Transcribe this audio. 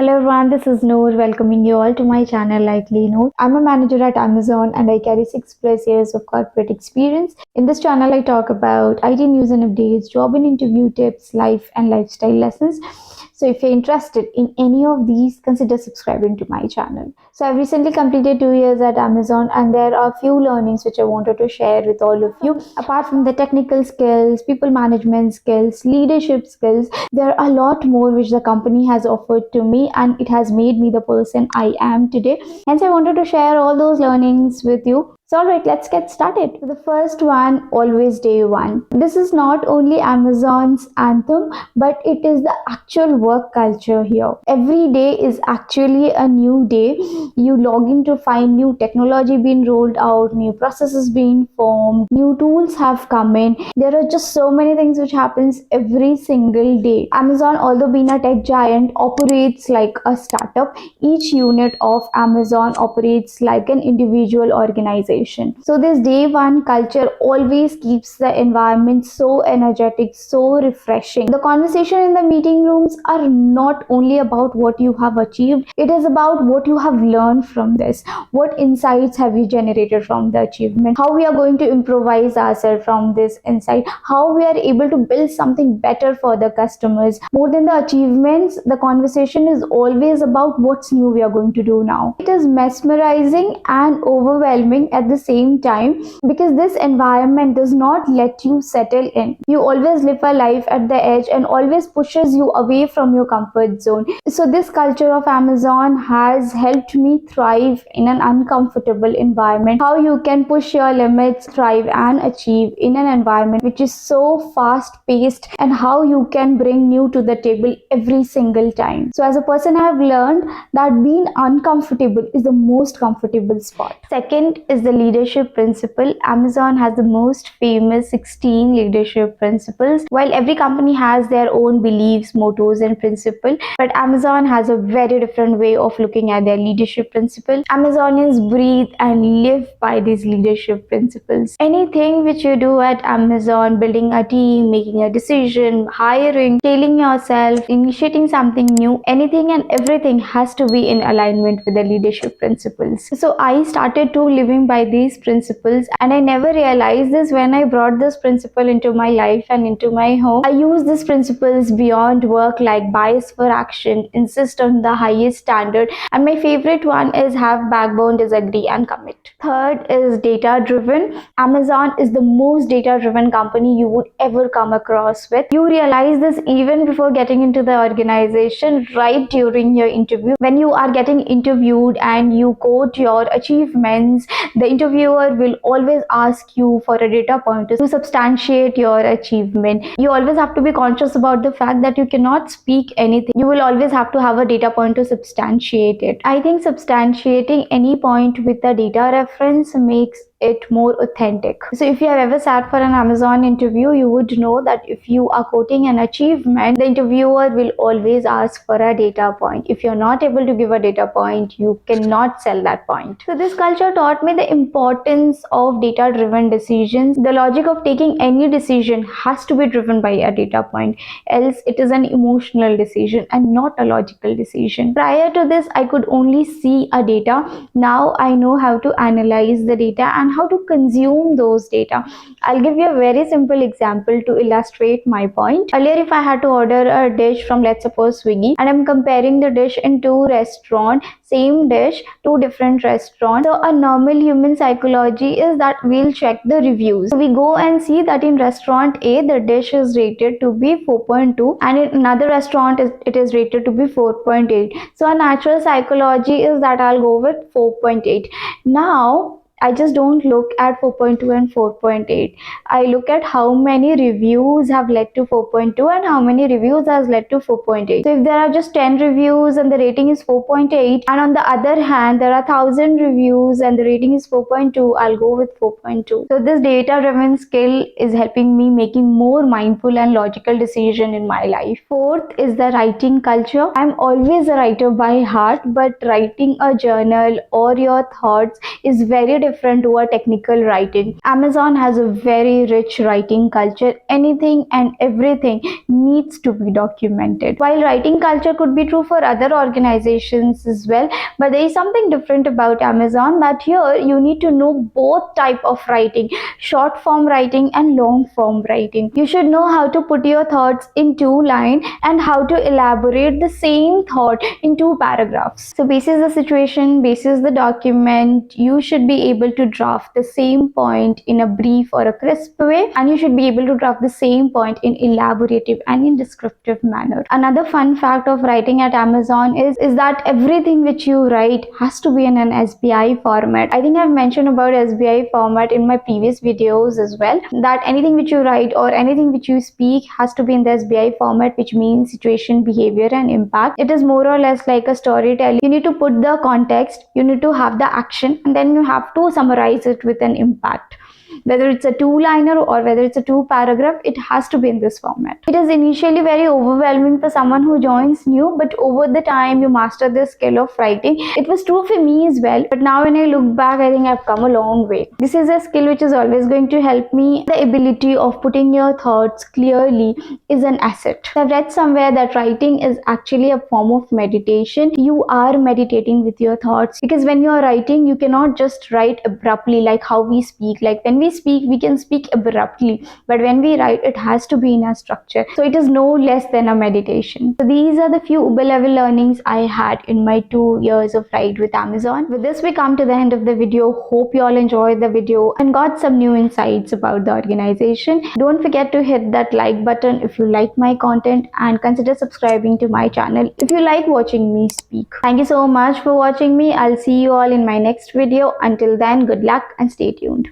Hello everyone, this is Noor welcoming you all to my channel Likely Noor. I'm a manager at Amazon and I carry 6+ years of corporate experience. In this channel, I talk about IT news and updates, job and interview tips, life and lifestyle lessons. So if you're interested in any of these, consider subscribing to my channel. So I've recently completed 2 years at Amazon and there are a few learnings which I wanted to share with all of you. Apart from the technical skills, people management skills, leadership skills, there are a lot more which the company has offered to me and it has made me the person I am today. Hence, I wanted to share all those learnings with you. So alright, let's get started. The first one, always day one. This is not only Amazon's anthem, but it is the actual work culture here. Every day is actually a new day. You log in to find new technology being rolled out, new processes being formed, new tools have come in. There are just so many things which happens every single day. Amazon, although being a tech giant, operates like a startup. Each unit of Amazon operates like an individual organization. So this day one culture always keeps the environment so energetic, so refreshing. The conversation in the meeting rooms are not only about what you have achieved, it is about what you have learned from this. What insights have you generated from the achievement? How we are going to improvise ourselves from this insight? How we are able to build something better for the customers? More than the achievements, the conversation is always about what's new we are going to do now. It is mesmerizing and overwhelming at the same time because this environment does not let you settle in. You always live a life at the edge and always pushes you away from your comfort zone. So this culture of Amazon has helped me thrive in an uncomfortable environment. How you can push your limits, thrive and achieve in an environment which is so fast paced, and how you can bring new to the table every single time. So as a person, I have learned that being uncomfortable is the most comfortable spot. Second is the leadership principle. Amazon has the most famous 16 leadership principles. While every company has their own beliefs, mottos and principles, but Amazon has a very different way of looking at their leadership principle. Amazonians breathe and live by these leadership principles. Anything which you do at Amazon, building a team, making a decision, hiring, scaling yourself, initiating something new, anything and everything has to be in alignment with the leadership principles. So I started to living by these principles and I never realized this when I brought this principle into my life and into my home. I use these principles beyond work, like bias for action, insist on the highest standard, and my favorite one is have backbone, disagree and commit. Third is data driven. Amazon is the most data driven company you would ever come across with. You realize this even before getting into the organization, right during your interview. When you are getting interviewed and you quote your achievements, the interviewer will always ask you for a data point to substantiate your achievement. You always have to be conscious about the fact that you cannot speak anything. You will always have to have a data point to substantiate it. I think substantiating any point with a data reference makes it more authentic. So if you have ever sat for an Amazon interview, you would know that if you are quoting an achievement, the interviewer will always ask for a data point. If you're not able to give a data point, you cannot sell that point. So this culture taught me the importance of data driven decisions. The logic of taking any decision has to be driven by a data point, else it is an emotional decision and not a logical decision. Prior to this, I could only see a data. Now I know how to analyze the data and how to consume those data. I'll give you a very simple example to illustrate my point. Earlier, if I had to order a dish from, let's suppose, Swiggy, and I'm comparing the dish in two restaurants, same dish, two different restaurants. So a normal human psychology is that we'll check the reviews. So we go and see that in restaurant A, the dish is rated to be 4.2 and in another restaurant it is rated to be 4.8. So a natural psychology is that I'll go with 4.8. Now, I just don't look at 4.2 and 4.8. I look at how many reviews have led to 4.2 and how many reviews has led to 4.8. So if there are just 10 reviews and the rating is 4.8, and on the other hand there are 1000 reviews and the rating is 4.2, I'll go with 4.2. So this data driven skill is helping me making more mindful and logical decision in my life. Fourth is the writing culture. I'm always a writer by heart, but writing a journal or your thoughts is very different different to a technical writing. Amazon has a very rich writing culture. Anything and everything needs to be documented. While writing culture could be true for other organizations as well, but there is something different about Amazon, that here you need to know both type of writing, short form writing and long form writing. You should know how to put your thoughts in two lines and how to elaborate the same thought in two paragraphs. So basis the situation, basis the document, you should be able to draft the same point in a brief or a crisp way, and you should be able to draft the same point in elaborative and in descriptive manner. Another fun fact of writing at Amazon is that everything which you write has to be in an SBI format. I think I've mentioned about SBI format in my previous videos as well, that anything which you write or anything which you speak has to be in the SBI format, which means situation, behavior and impact. It is more or less like a storytelling. You need to put the context, you need to have the action, and then you have to summarize it with an impact. Whether it's a two-liner or whether it's a two-paragraph, it has to be in this format. It is initially very overwhelming for someone who joins new, but over the time you master the skill of writing. It was true for me as well, but now when I look back, I think I've come a long way. This is a skill which is always going to help me. The ability of putting your thoughts clearly is an asset. I've read somewhere that writing is actually a form of meditation. You are meditating with your thoughts, because when you're writing, you cannot just write abruptly like how we speak. Like when we speak, we can speak abruptly, but when we write, it has to be in a structure. So it is no less than a meditation. So these are the few Uber level learnings I had in my 2 years of ride with Amazon. With this, we come to the end of the video. Hope you all enjoyed the video and got some new insights about the organization. Don't forget to hit that like button if you like my content, and consider subscribing to my channel if you like watching me speak. Thank you so much for watching me. I'll see you all in my next video. Until then, good luck and stay tuned.